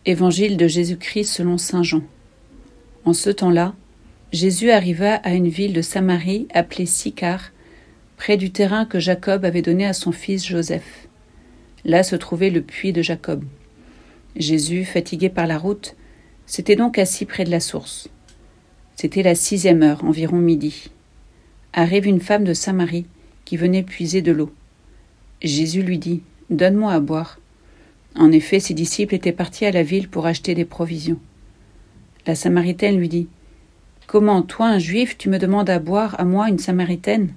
Évangile de Jésus-Christ selon saint Jean. En ce temps-là, Jésus arriva à une ville de Samarie appelée Sychar, près du terrain que Jacob avait donné à son fils Joseph. Là se trouvait le puits de Jacob. Jésus, fatigué par la route, s'était donc assis près de la source. C'était la 6e heure, environ midi. Arrive une femme de Samarie qui venait puiser de l'eau. Jésus lui dit « Donne-moi à boire ». En effet, ses disciples étaient partis à la ville pour acheter des provisions. La Samaritaine lui dit « Comment, toi, un Juif, tu me demandes à boire, à moi, une Samaritaine ?»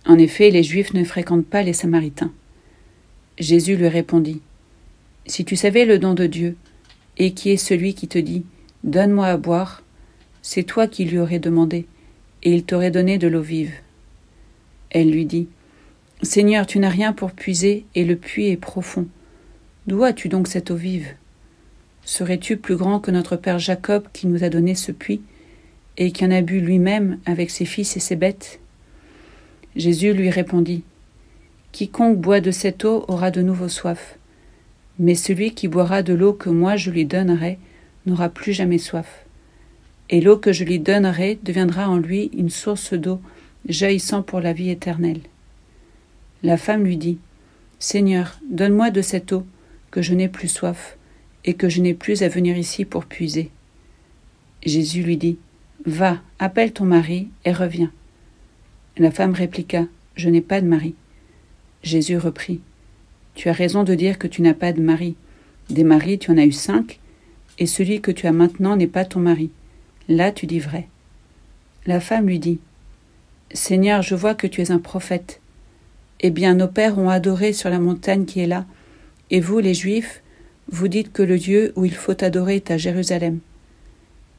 En effet, les Juifs ne fréquentent pas les Samaritains. Jésus lui répondit « Si tu savais le don de Dieu, et qui est celui qui te dit « Donne-moi à boire », c'est toi qui lui aurais demandé, et il t'aurait donné de l'eau vive. » Elle lui dit « Seigneur, tu n'as rien pour puiser, et le puits est profond. D'où as-tu donc cette eau vive? Serais-tu plus grand que notre père Jacob qui nous a donné ce puits, et qui en a bu lui-même avec ses fils et ses bêtes ?» Jésus lui répondit « Quiconque boit de cette eau aura de nouveau soif, mais celui qui boira de l'eau que moi je lui donnerai n'aura plus jamais soif. Et l'eau que je lui donnerai deviendra en lui une source d'eau jaillissant pour la vie éternelle. » La femme lui dit « Seigneur, donne-moi de cette eau, que je n'ai plus soif, et que je n'ai plus à venir ici pour puiser. » Jésus lui dit « Va, appelle ton mari, et reviens. » La femme répliqua « Je n'ai pas de mari. » Jésus reprit « Tu as raison de dire que tu n'as pas de mari. Des maris, tu en as eu 5, et celui que tu as maintenant n'est pas ton mari. Là, tu dis vrai. » La femme lui dit « Seigneur, je vois que tu es un prophète. Eh bien, nos pères ont adoré sur la montagne qui est là, et vous, les Juifs, vous dites que le lieu où il faut adorer est à Jérusalem. »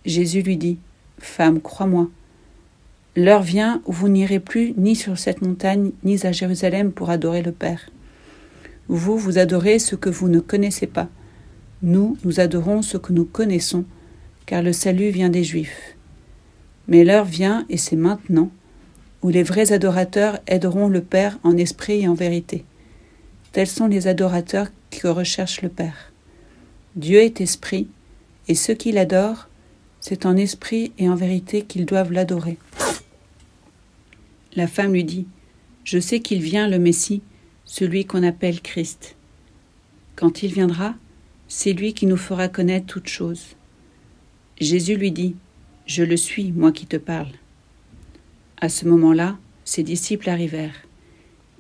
Jésus lui dit « Femme, crois-moi, l'heure vient où vous n'irez plus ni sur cette montagne, ni à Jérusalem pour adorer le Père. Vous, vous adorez ce que vous ne connaissez pas. Nous adorons ce que nous connaissons, car le salut vient des Juifs. Mais l'heure vient, et c'est maintenant, où les vrais adorateurs aideront le Père en esprit et en vérité. Tels sont les adorateurs que recherche le Père. Dieu est esprit, et ceux qui l'adorent, c'est en esprit et en vérité qu'ils doivent l'adorer. » La femme lui dit « Je sais qu'il vient le Messie, celui qu'on appelle Christ. Quand il viendra, c'est lui qui nous fera connaître toutes choses. » Jésus lui dit « Je le suis, moi qui te parle. » À ce moment-là, ses disciples arrivèrent.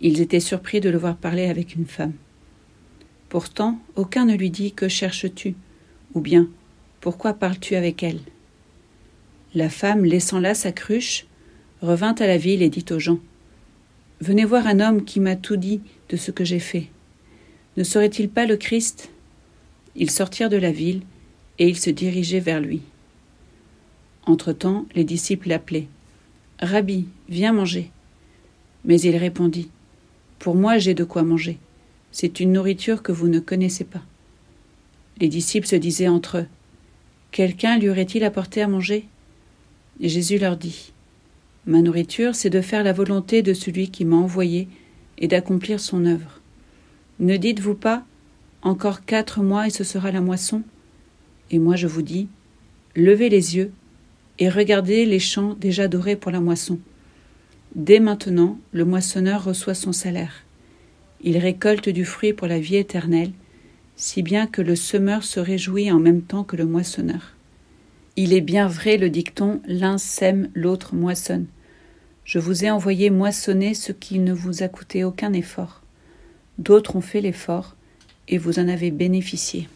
Ils étaient surpris de le voir parler avec une femme. Pourtant, aucun ne lui dit « Que cherches-tu » ou bien « Pourquoi parles-tu avec elle ?» La femme, laissant là sa cruche, revint à la ville et dit aux gens « Venez voir un homme qui m'a tout dit de ce que j'ai fait. Ne serait-il pas le Christ ?» Ils sortirent de la ville et ils se dirigeaient vers lui. Entre-temps, les disciples l'appelaient « Rabbi, viens manger. » Mais il répondit « Pour moi, j'ai de quoi manger. C'est une nourriture que vous ne connaissez pas. » Les disciples se disaient entre eux « Quelqu'un lui aurait-il apporté à manger ?» Et Jésus leur dit « Ma nourriture, c'est de faire la volonté de celui qui m'a envoyé et d'accomplir son œuvre. Ne dites-vous pas « Encore 4 mois et ce sera la moisson ?» Et moi je vous dis « Levez les yeux et regardez les champs déjà dorés pour la moisson. Dès maintenant, le moissonneur reçoit son salaire. Il récolte du fruit pour la vie éternelle, si bien que le semeur se réjouit en même temps que le moissonneur. Il est bien vrai le dicton « L'un sème, l'autre moissonne ». Je vous ai envoyé moissonner ce qui ne vous a coûté aucun effort. D'autres ont fait l'effort, et vous en avez bénéficié.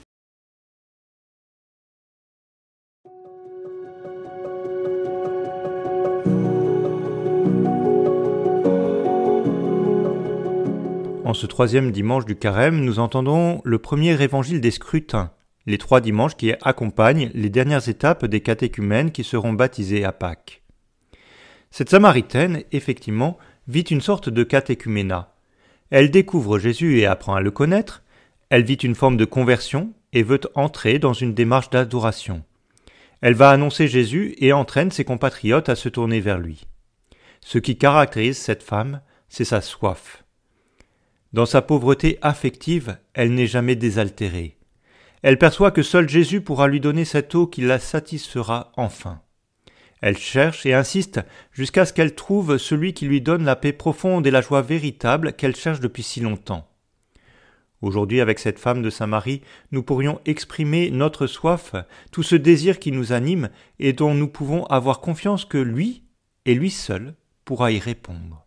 En ce 3e dimanche du Carême, nous entendons le premier évangile des scrutins, les 3 dimanches qui accompagnent les dernières étapes des catéchumènes qui seront baptisés à Pâques. Cette Samaritaine, effectivement, vit une sorte de catéchuménat. Elle découvre Jésus et apprend à le connaître, elle vit une forme de conversion et veut entrer dans une démarche d'adoration. Elle va annoncer Jésus et entraîne ses compatriotes à se tourner vers lui. Ce qui caractérise cette femme, c'est sa soif. Dans sa pauvreté affective, elle n'est jamais désaltérée. Elle perçoit que seul Jésus pourra lui donner cette eau qui la satisfera enfin. Elle cherche et insiste jusqu'à ce qu'elle trouve celui qui lui donne la paix profonde et la joie véritable qu'elle cherche depuis si longtemps. Aujourd'hui, avec cette femme de Samarie, nous pourrions exprimer notre soif, tout ce désir qui nous anime et dont nous pouvons avoir confiance que lui, et lui seul, pourra y répondre.